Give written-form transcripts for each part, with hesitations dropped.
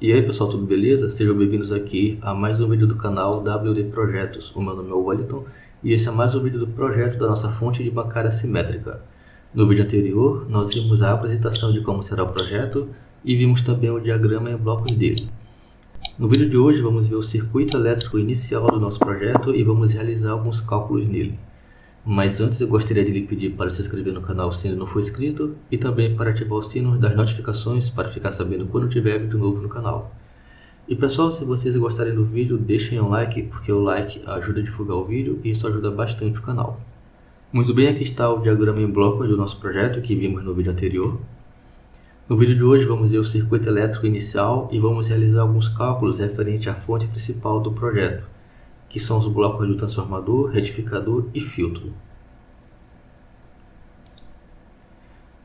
E aí pessoal, tudo beleza? Sejam bem-vindos aqui a mais um vídeo do canal WD Projetos. O meu nome é Wellington e esse é mais um vídeo do projeto da nossa fonte de bancária simétrica. No vídeo anterior, nós vimos a apresentação de como será o projeto e vimos também o diagrama em blocos dele. No vídeo de hoje vamos ver o circuito elétrico inicial do nosso projeto e vamos realizar alguns cálculos nele. Mas antes eu gostaria de lhe pedir para se inscrever no canal se ainda não for inscrito e também para ativar o sino das notificações para ficar sabendo quando tiver vídeo novo no canal. E pessoal, se vocês gostarem do vídeo, deixem um like, porque o like ajuda a divulgar o vídeo e isso ajuda bastante o canal. Muito bem, aqui está o diagrama em blocos do nosso projeto que vimos no vídeo anterior. No vídeo de hoje vamos ver o circuito elétrico inicial e vamos realizar alguns cálculos referente à fonte principal do projeto, que são os blocos do transformador, retificador e filtro.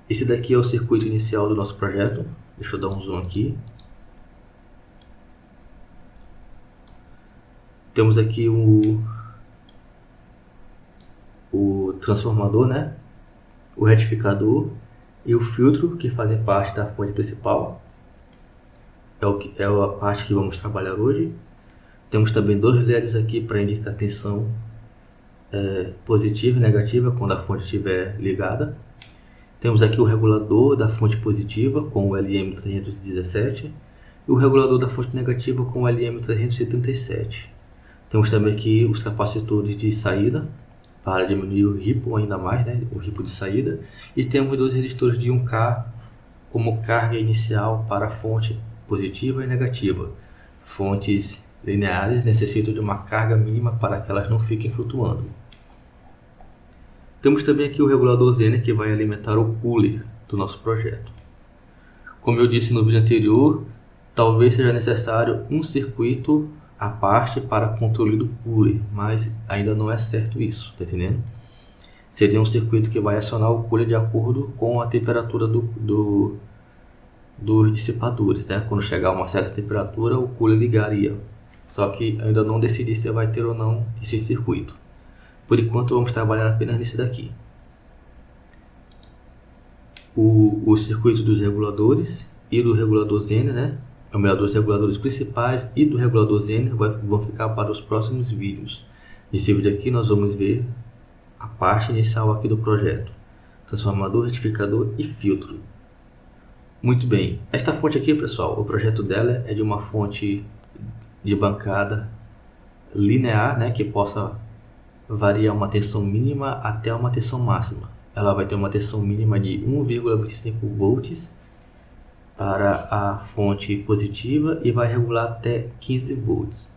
Esse daqui é o circuito inicial do nosso projeto. Deixa eu dar um zoom aqui. Temos aqui o transformador, né? O retificador e o filtro, que fazem parte da fonte principal. É a parte que vamos trabalhar hoje. Temos também dois LEDs aqui para indicar tensão positiva e negativa quando a fonte estiver ligada. Temos aqui o regulador da fonte positiva com o LM317 e o regulador da fonte negativa com o LM337. Temos também aqui os capacitores de saída para diminuir o ripple ainda mais, né? O ripple de saída. E temos dois resistores de 1K como carga inicial para a fonte positiva e negativa. Fontes lineares necessitam de uma carga mínima para que elas não fiquem flutuando. Temos também aqui o regulador Zener que vai alimentar o cooler do nosso projeto. Como eu disse no vídeo anterior, talvez seja necessário um circuito à parte para controle do cooler, mas ainda não é certo isso, tá entendendo? Seria um circuito que vai acionar o cooler de acordo com a temperatura dos dissipadores, né? Quando chegar a uma certa temperatura, o cooler ligaria. Só que ainda não decidi se vai ter ou não esse circuito. Por enquanto vamos trabalhar apenas nesse daqui. O circuito dos reguladores e do regulador Zener, né? Ou melhor, dos reguladores principais e do regulador Zener vão ficar para os próximos vídeos. Nesse vídeo aqui nós vamos ver a parte inicial aqui do projeto. Transformador, retificador e filtro. Muito bem, esta fonte aqui pessoal, o projeto dela é de uma fonte de bancada linear, né? Que possa variar uma tensão mínima até uma tensão máxima. Ela vai ter uma tensão mínima de 1,25 volts para a fonte positiva e vai regular até 15 volts.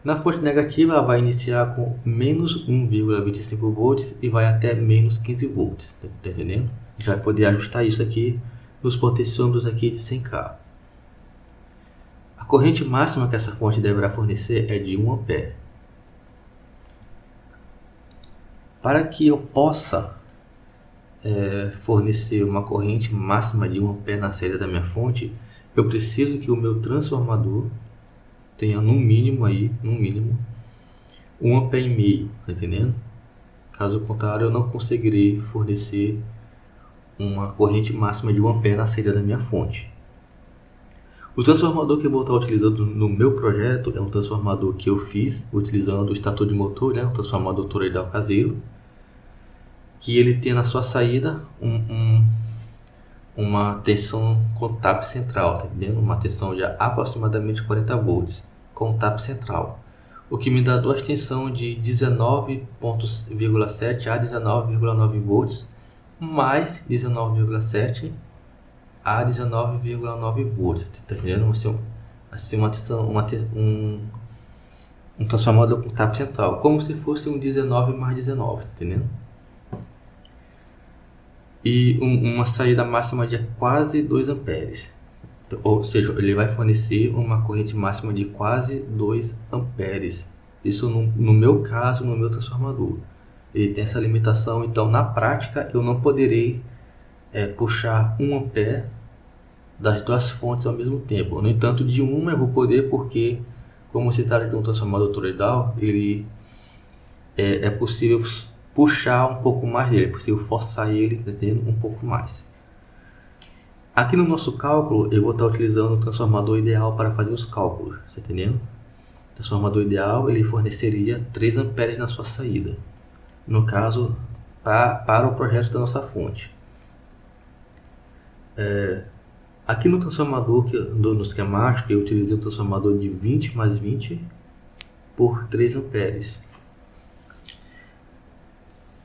Na fonte negativa ela vai iniciar com menos 1,25 volts e vai até menos 15 volts, tá entendendo? A gente vai poder ajustar isso aqui nos potenciômetros aqui de 100K. A corrente máxima que essa fonte deverá fornecer é de 1 ampere. Para que eu possa fornecer uma corrente máxima de 1 ampere na saída da minha fonte, eu preciso que o meu transformador tenha no mínimo 1 ampere e meio, tá entendendo? Caso contrário, eu não conseguirei fornecer uma corrente máxima de 1 ampere na saída da minha fonte. O transformador que eu vou estar utilizando no meu projeto é um transformador que eu fiz utilizando o estator de motor, né? Um transformador toroidal caseiro, que ele tem na sua saída uma tensão com tap central, tá entendendo? Uma tensão de aproximadamente 40 volts com tap central, o que me dá duas tensões de 19,7 a 19,9 volts mais 19,7 a 19,9 volts, tá entendendo? Assim um transformador com tap central, como se fosse um 19 mais 19, tá entendendo? E uma saída máxima de quase 2 amperes, ou seja, ele vai fornecer uma corrente máxima de quase 2 amperes. Isso no meu caso, no meu transformador, ele tem essa limitação. Então na prática eu não poderei puxar 1 ampere das duas fontes ao mesmo tempo. No entanto, de uma eu vou poder, porque como se trata de um transformador toroidal, ele é possível puxar um pouco mais dele, é possível forçar ele, entendeu? Um pouco mais. Aqui no nosso cálculo, eu vou estar utilizando o transformador ideal para fazer os cálculos, tá entendendo? O transformador ideal, ele forneceria 3 amperes na sua saída, no caso, para o projeto da nossa fonte. Aqui no transformador, no esquemático, eu utilizei um transformador de 20 mais 20 por 3 amperes.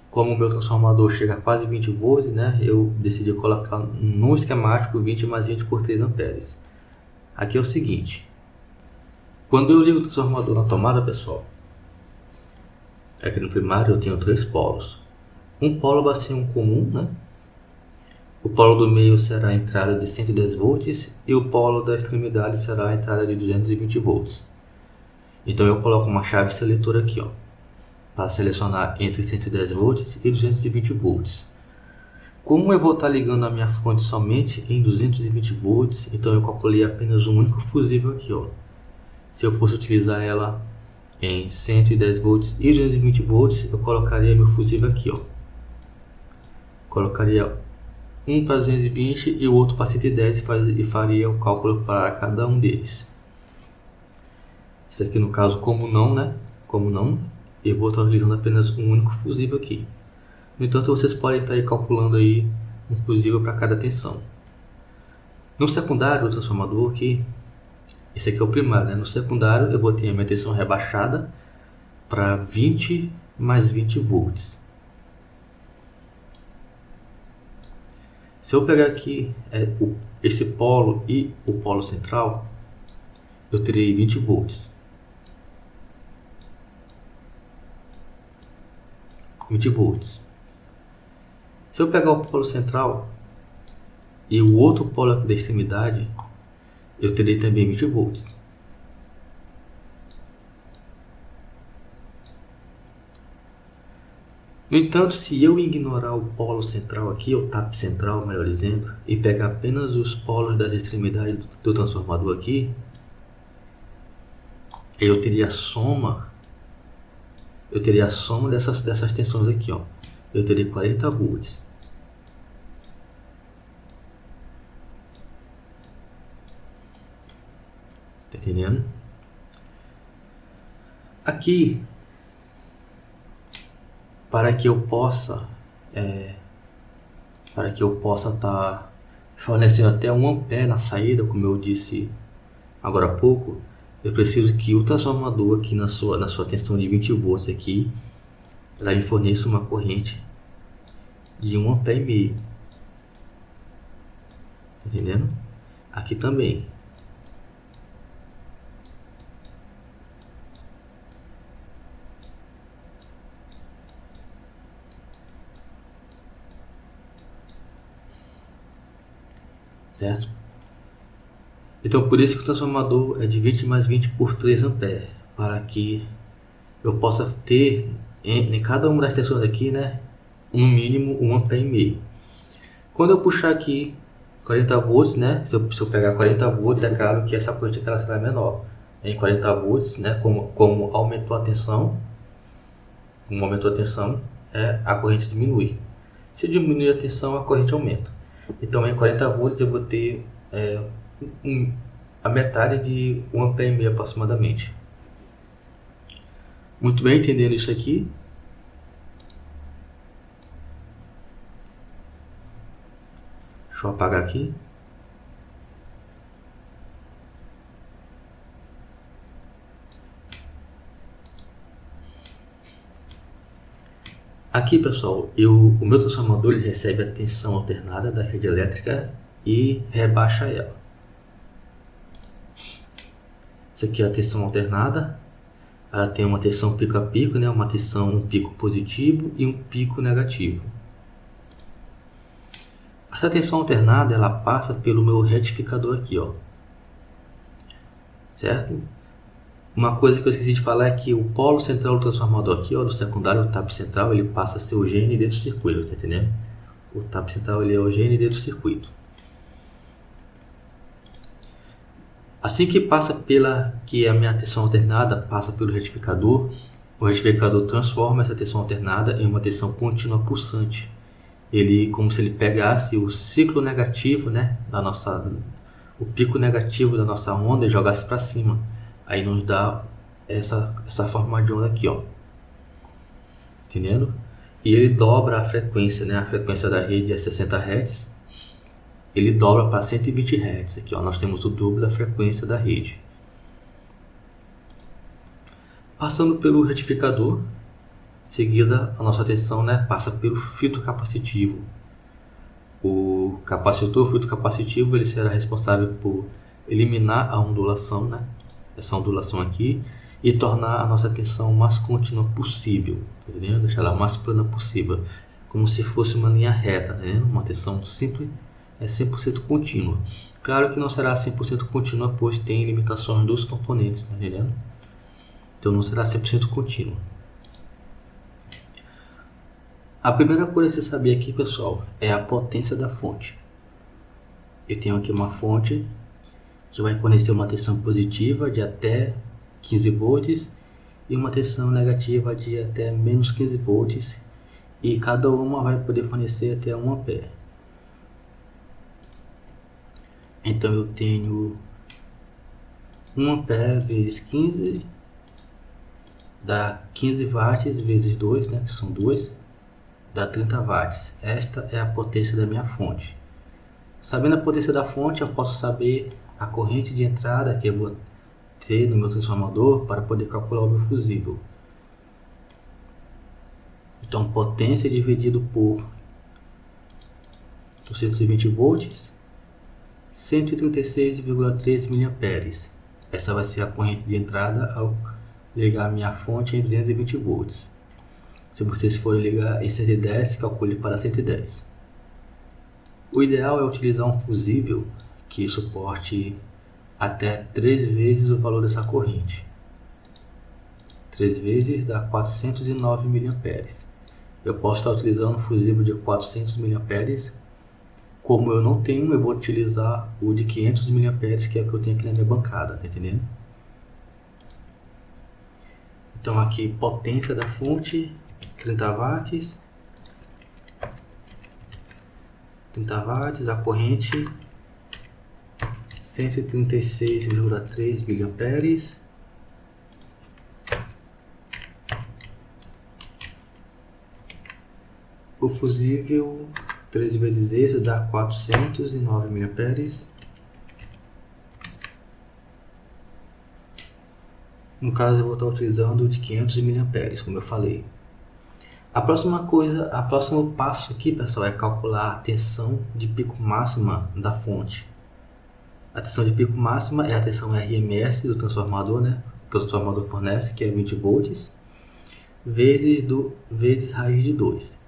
Como o meu transformador chega a quase 20 volts, né, eu decidi colocar no esquemático 20 mais 20 por 3 amperes. Aqui é o seguinte, quando eu ligo o transformador na tomada, pessoal, aqui no primário eu tenho 3 polos. Um polo vai ser um comum, né? O polo do meio será a entrada de 110 volts e o polo da extremidade será a entrada de 220 volts. Então eu coloco uma chave seletora aqui, ó, para selecionar entre 110 volts e 220 volts. Como eu vou estar ligando a minha fonte somente em 220 volts, então eu calculei apenas um único fusível aqui, ó. Se eu fosse utilizar ela em 110 volts e 220 volts, eu colocaria meu fusível aqui, ó. Colocaria um para 220 e o outro para 110 e faria o cálculo para cada um deles. Isso aqui no caso, como não, eu vou estar utilizando apenas um único fusível aqui. No entanto, vocês podem estar aí calculando aí um fusível para cada tensão. No secundário, o transformador aqui, esse aqui é o primário, né? No secundário eu vou ter a minha tensão rebaixada para 20 mais 20 volts. Se eu pegar aqui esse polo e o polo central, eu terei 20 volts. 20 volts. Se eu pegar o polo central e o outro polo aqui da extremidade, eu terei também 20 volts. No entanto, se eu ignorar o polo central aqui, o tap central, melhor dizendo, e pegar apenas os polos das extremidades do transformador aqui, eu teria a soma dessas tensões aqui, ó. Eu teria 40 volts. Tá entendendo? Aqui, para que eu possa estar fornecendo até 1 ampere na saída, como eu disse agora há pouco, eu preciso que o transformador aqui na sua tensão de 20 volts aqui, ela me forneça uma corrente de 1 ampere e meio. Tá entendendo? Aqui também. Certo? Então por isso que o transformador é de 20 mais 20 por 3 amperes, para que eu possa ter em cada uma das tensões aqui, né, no mínimo 1 ampere e meio. Quando eu puxar aqui 40 volts, né, se eu pegar 40 volts, é claro que essa corrente aqui ela será menor. Em 40 volts, né, como aumentou a tensão, a corrente diminui. Se diminuir a tensão, a corrente aumenta. Então em 40 volts eu vou ter a metade de 1 ampere e meio aproximadamente. Muito bem, entendendo isso aqui. Deixa eu apagar aqui. Aqui, pessoal, o meu transformador ele recebe a tensão alternada da rede elétrica e rebaixa ela. Isso aqui é a tensão alternada. Ela tem uma tensão pico a pico, né? Um pico positivo e um pico negativo. Essa tensão alternada ela passa pelo meu retificador aqui, ó. Certo? Uma coisa que eu esqueci de falar é que o polo central do transformador aqui, ó, do secundário, o tap central, ele passa a ser o GND do circuito, tá entendendo? O tap central ele é o GND do circuito. Assim que a minha tensão alternada passa pelo retificador, o retificador transforma essa tensão alternada em uma tensão contínua pulsante. ele, como se ele pegasse o ciclo negativo, né, o pico negativo da nossa onda e jogasse para cima. Aí nos dá essa forma de onda aqui, ó. Entendendo? E ele dobra a frequência, né? A frequência da rede é 60 Hz. Ele dobra para 120 Hz aqui, ó. Nós temos o dobro da frequência da rede. Passando pelo retificador, seguida a nossa atenção, né, passa pelo filtro capacitivo. O filtro capacitivo, ele será responsável por eliminar a ondulação, né, essa ondulação aqui, e tornar a nossa tensão mais contínua possível, entendeu? Deixar ela mais plana possível, como se fosse uma linha reta, né? Uma tensão simples, 100% contínua. Claro que não será 100% contínua, pois tem limitações dos componentes, tá entendendo? Então não será 100% contínua. A primeira coisa a se saber aqui, pessoal, é a potência da fonte. Eu tenho aqui uma fonte que vai fornecer uma tensão positiva de até 15 volts e uma tensão negativa de até menos 15 volts, e cada uma vai poder fornecer até 1 ampere. Então eu tenho 1 ampere vezes 15 dá 15 watts vezes 2, né, que são 2, dá 30 watts. Esta é a potência da minha fonte. Sabendo a potência da fonte, eu posso saber a corrente de entrada que eu vou ter no meu transformador para poder calcular o meu fusível. Então, potência dividido por 220 volts, 136,3 mA. Essa vai ser a corrente de entrada ao ligar a minha fonte em 220 volts. Se vocês forem ligar em 110, calcule para 110. O ideal é utilizar um fusível que suporte até 3 vezes o valor dessa corrente. 3 vezes dá 409 mA. Eu posso estar utilizando um fusível de 400 mA. Como eu não tenho, eu vou utilizar o de 500 mA, que é o que eu tenho aqui na minha bancada, tá entendendo? Então aqui, potência da fonte, 30 watts. 30 watts, a corrente 136,3 mA. O fusível 3 vezes isso dá 409 mA. No caso eu vou estar utilizando o de 500 mA, como eu falei. O próximo passo aqui, pessoal, é calcular a tensão de pico máxima da fonte. A tensão de pico máxima é a tensão RMS do transformador, né, que o transformador fornece, que é 20 volts, vezes raiz de 2.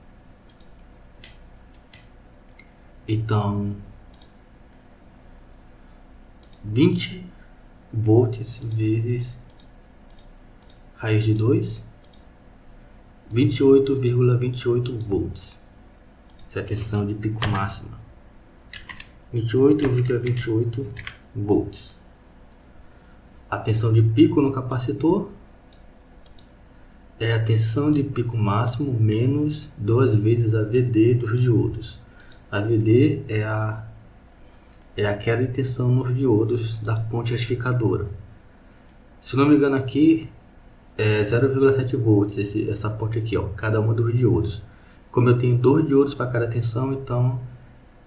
Então, 20 volts vezes raiz de 2, 28,28 volts. Essa é a tensão de pico máxima. 28,28 volts. A tensão de pico no capacitor é a tensão de pico máximo menos 2 vezes a VD dos diodos. A VD é a queda de tensão nos diodos da ponte retificadora. Se não me engano aqui é 0,7 volts essa ponte aqui, ó, cada uma dos diodos. Como eu tenho 2 diodos para cada tensão, então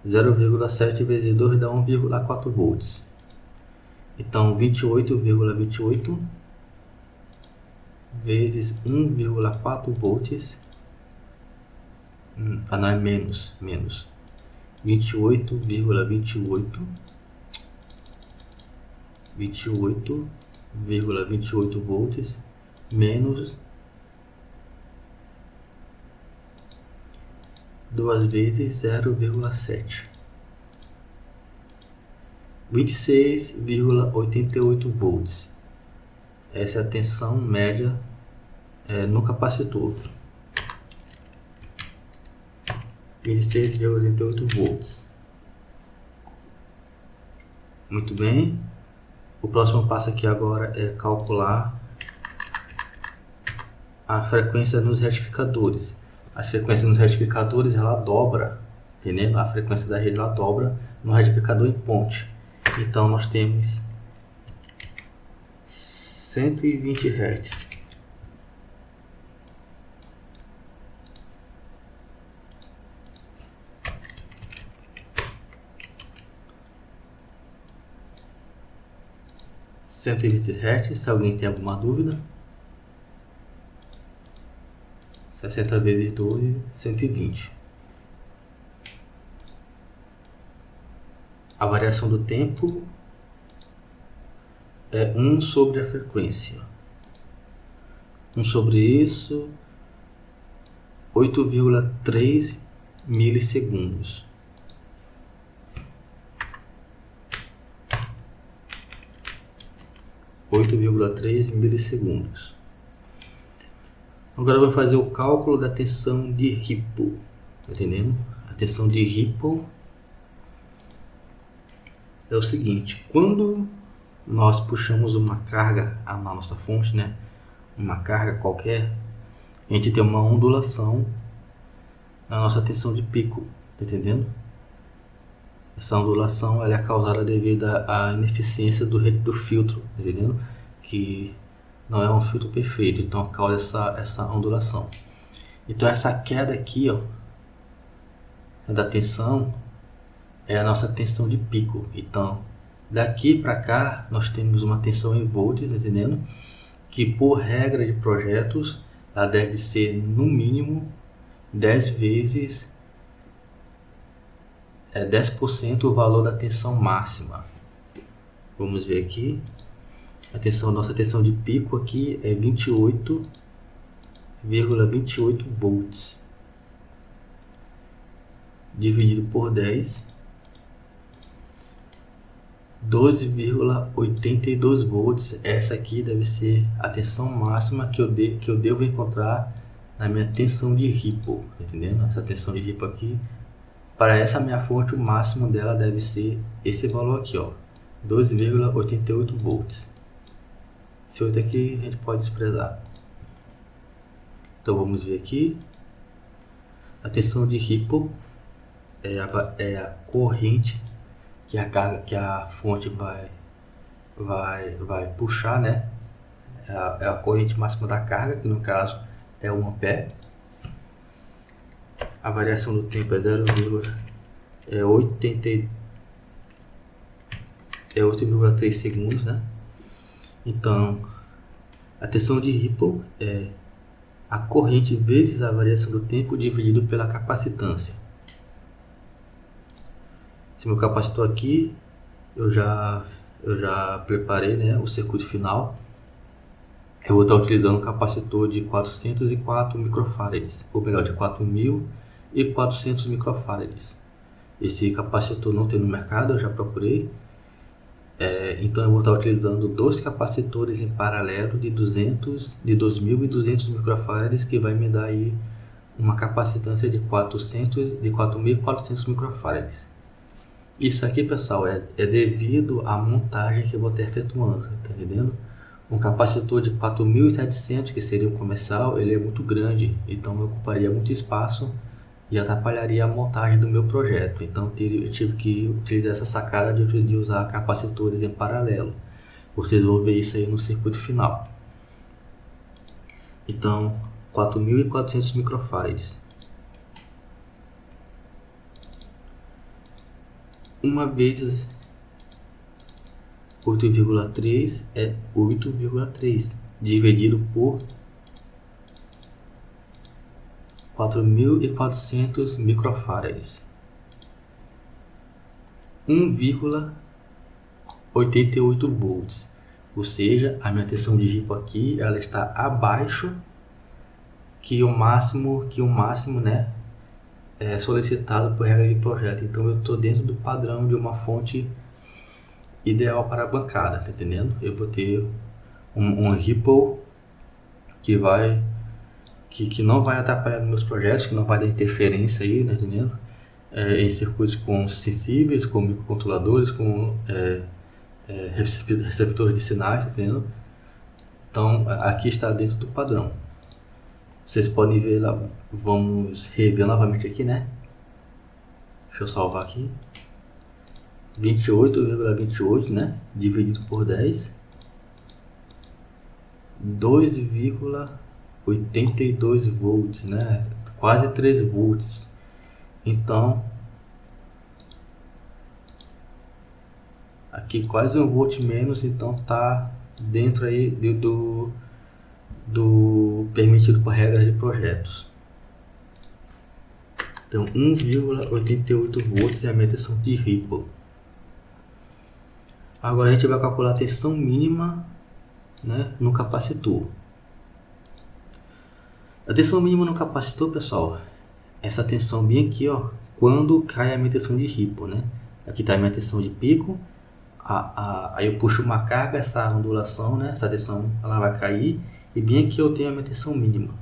0,7 vezes 2 dá 1,4 volts. Então 28,28 vezes 1,4 volts. Não, é menos. 28,28 volts menos 2 vezes 0,7. 26,88 volts. Essa é a tensão média no capacitor. 26,88 volts. Muito bem. O próximo passo aqui agora é calcular a frequência nos retificadores. as frequências nos retificadores ela dobra, entendeu? A frequência da rede ela dobra no retificador em ponte. Então nós temos 120 Hz. Hz, se alguém tem alguma dúvida. 60 vezes 12, 120. A variação do tempo é 1 sobre a frequência. 1 sobre isso, 8,3 milissegundos. Agora vamos fazer o cálculo da tensão de Ripple, tá entendendo? A tensão de Ripple é o seguinte: quando nós puxamos uma carga na nossa fonte, né, uma carga qualquer, a gente tem uma ondulação na nossa tensão de pico, tá entendendo? Essa ondulação ela é causada devido à ineficiência do filtro, tá entendendo? Que não é um filtro perfeito, então causa essa ondulação. Então essa queda aqui, ó, da tensão é a nossa tensão de pico. Então daqui para cá nós temos uma tensão em volts, tá entendendo? Que por regra de projetos ela deve ser no mínimo 10 vezes 10% o valor da tensão máxima. Vamos ver aqui. Nossa tensão de pico aqui é 28,28 volts. Dividido por 10, 12,82 volts. Essa aqui deve ser a tensão máxima que eu devo encontrar na minha tensão de Ripple, tá entendendo? Essa tensão de Ripple aqui, para essa minha fonte, o máximo dela deve ser esse valor aqui, ó, 12,88 volts. Esse outro aqui a gente pode desprezar. Então vamos ver aqui. A tensão de Ripple é a corrente que a fonte vai puxar, né? É a corrente máxima da carga, que no caso é 1 ampere. A variação do tempo é 8,3 segundos, né? Então, a tensão de Ripple é a corrente vezes a variação do tempo dividido pela capacitância. Esse meu capacitor aqui, eu já preparei, né, o circuito final. Eu vou estar utilizando um capacitor de 404 microfarads, ou melhor, de 4.400 microfarads. Esse capacitor não tem no mercado, eu já procurei. Então eu vou estar utilizando dois capacitores em paralelo de 2.200 microfarads, que vai me dar aí uma capacitância de 4.400 microfarads. Isso aqui, pessoal, é devido à montagem que eu vou estar efetuando, tá entendendo? Um capacitor de 4.700, que seria o comercial, ele é muito grande, então eu ocuparia muito espaço e atrapalharia a montagem do meu projeto. Então eu tive que utilizar essa sacada de usar capacitores em paralelo. Vocês vão ver isso aí no circuito final. Então 4.400 microfarads. Uma vezes 8,3 é 8,3 dividido por 4.400 microfarads, 1,88 volts. Ou seja, a minha tensão de Ripple aqui ela está abaixo que o máximo, né, é solicitado por regra de projeto. Então eu estou dentro do padrão de uma fonte ideal para a bancada, tá entendendo? Eu vou ter um Ripple que não vai atrapalhar nos meus projetos, que não vai dar interferência aí, né, entendendo? Em circuitos com sensíveis, com microcontroladores, com receptores de sinais, tá entendendo? Então aqui está dentro do padrão. Vocês podem ver lá, vamos rever novamente aqui, né? Deixa eu salvar aqui. 28,28, né? Dividido por 10. 2,82 volts, né? Quase 3 volts. Então, aqui quase 1 volt menos, então tá dentro aí do permitido por regra de projetos. Então 1,88 volts é a minha tensão de Ripple. Agora a gente vai calcular a tensão mínima, né, no capacitor. A tensão mínima no capacitor, pessoal, essa tensão bem aqui, ó, quando cai a minha tensão de Ripple, né? Aqui está a minha tensão de pico. Aí eu puxo uma carga, essa ondulação, né? Essa tensão ela vai cair. E bem aqui eu tenho a minha tensão mínima,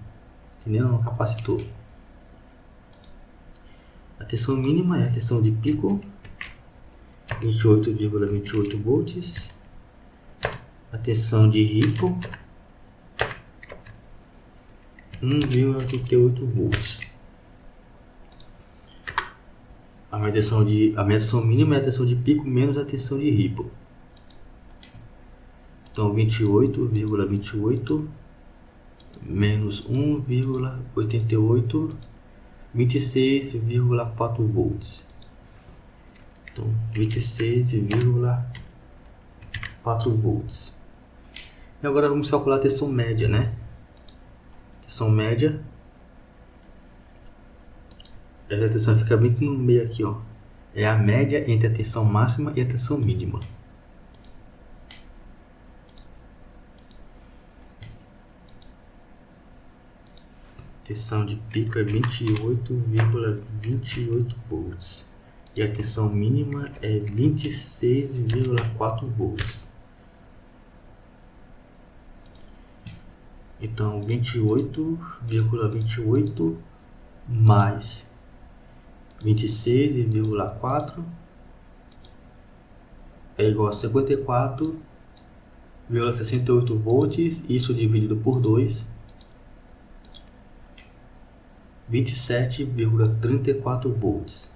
entendeu? No capacitor. A tensão mínima é a tensão de pico, 28,28 volts. A tensão de Ripple, 1,88 volts. A minha tensão mínima é a tensão de pico menos a tensão de Ripple. Então 28,28 menos 1,88, 26,4 volts. Então 26,4 volts. E agora vamos calcular a tensão média, né? Tensão média. Essa tensão fica bem no meio aqui, ó. É a média entre a tensão máxima e a tensão mínima. Tensão de pico é 28,28 volts. E a tensão mínima é 26,4 volts. Então 28,28 mais 26,4 é igual a 54,68 volts. Isso dividido por 2, 27,34 volts.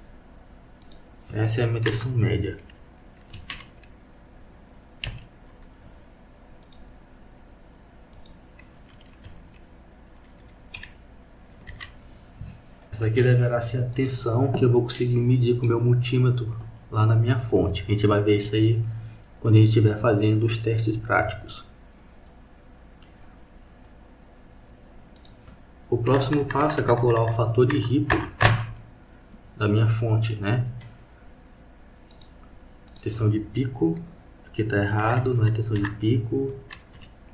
Essa é a minha tensão média. Essa aqui deverá ser a tensão que eu vou conseguir medir com o meu multímetro lá na minha fonte. A gente vai ver isso aí quando a gente estiver fazendo os testes práticos. O próximo passo é calcular o fator de Ripple da minha fonte, né? Tensão de pico, aqui está errado, não é tensão de pico,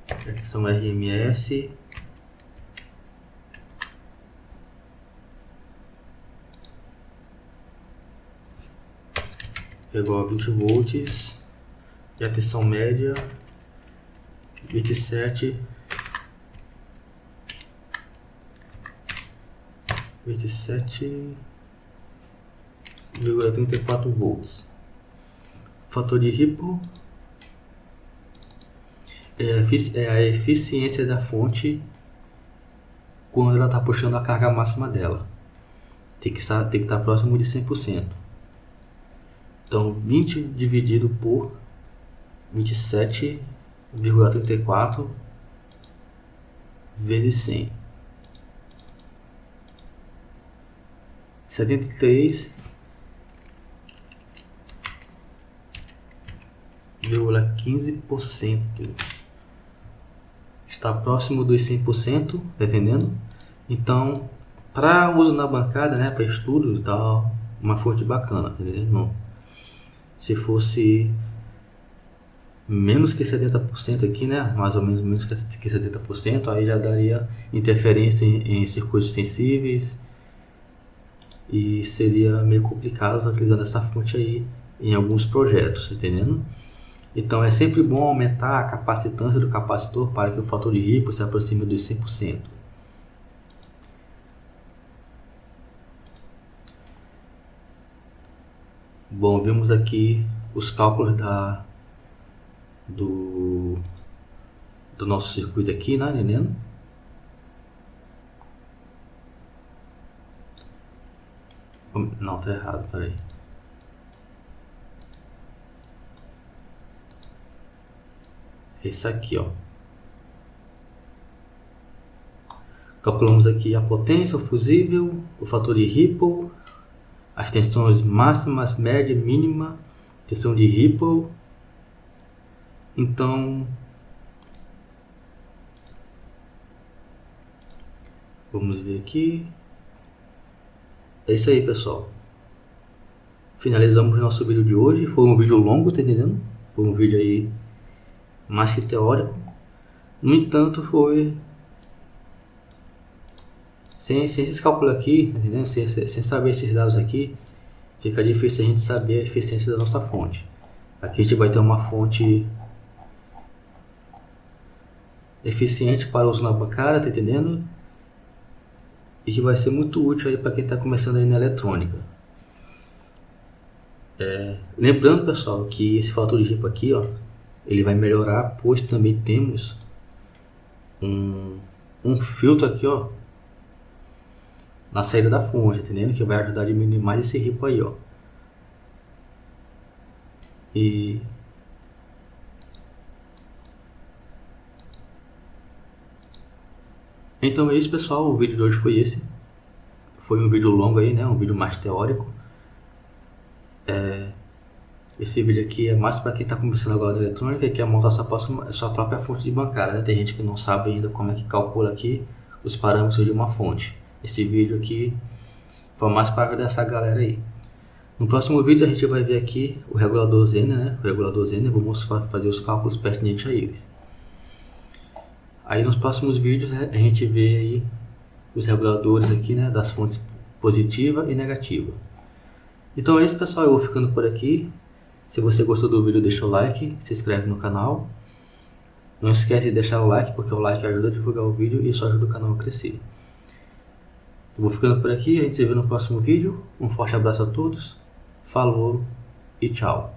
é tensão RMS. É igual a 20 volts. E a tensão média, 27,34 volts. Fator de Ripple é a eficiência da fonte quando ela está puxando a carga máxima dela. Tem que estar próximo de 100%. Então 20 dividido por 27,34 vezes 100. 73,15%. Está próximo dos 100%, tá entendendo? Então, para uso na bancada, né, para estudo e tal, uma fonte bacana, tá entendendo? Não. Se fosse menos que 70% aqui, né, mais ou menos que 70%, aí já daria interferência em circuitos sensíveis e seria meio complicado utilizando essa fonte aí em alguns projetos, entendendo? Então é sempre bom aumentar a capacitância do capacitor para que o fator de Ripple se aproxime dos 100%. Bom, vimos aqui os cálculos do nosso circuito aqui, né, entendendo? Não, tá errado, peraí. Esse aqui, ó. Calculamos aqui a potência, o fusível, o fator de Ripple, as tensões máximas, média, mínima, tensão de Ripple. Então, vamos ver aqui. É isso aí, pessoal. Finalizamos o nosso vídeo de hoje. Foi um vídeo longo, tá entendendo? Foi um vídeo aí mais que teórico. No entanto, foi sem esses cálculos aqui, tá entendendo? Sem saber esses dados aqui, fica difícil a gente saber a eficiência da nossa fonte. Aqui a gente vai ter uma fonte eficiente para uso na bancada, tá entendendo? E que vai ser muito útil aí para quem está começando aí na eletrônica. Lembrando, pessoal, que esse fator de Ripple aqui, ó, ele vai melhorar, pois também temos um filtro aqui, ó, na saída da fonte, entendendo? Que vai ajudar a diminuir mais esse Ripple aí, ó. E então é isso, pessoal. O vídeo de hoje foi esse. Foi um vídeo longo aí, né? Um vídeo mais teórico. Esse vídeo aqui é mais para quem está começando agora na eletrônica e quer montar sua própria fonte de bancada, né? Tem gente que não sabe ainda como é que calcula aqui os parâmetros de uma fonte. Esse vídeo aqui foi mais para ajudar essa galera aí. No próximo vídeo a gente vai ver aqui o regulador Zener, né? O regulador Zener, vamos fazer os cálculos pertinentes a eles. Aí nos próximos vídeos a gente vê aí os reguladores aqui, né? Das fontes positiva e negativa. Então é isso, pessoal. Eu vou ficando por aqui. Se você gostou do vídeo, deixa o like, se inscreve no canal. Não esquece de deixar o like, porque o like ajuda a divulgar o vídeo e isso ajuda o canal a crescer. Eu vou ficando por aqui, a gente se vê no próximo vídeo. Um forte abraço a todos, falou e tchau.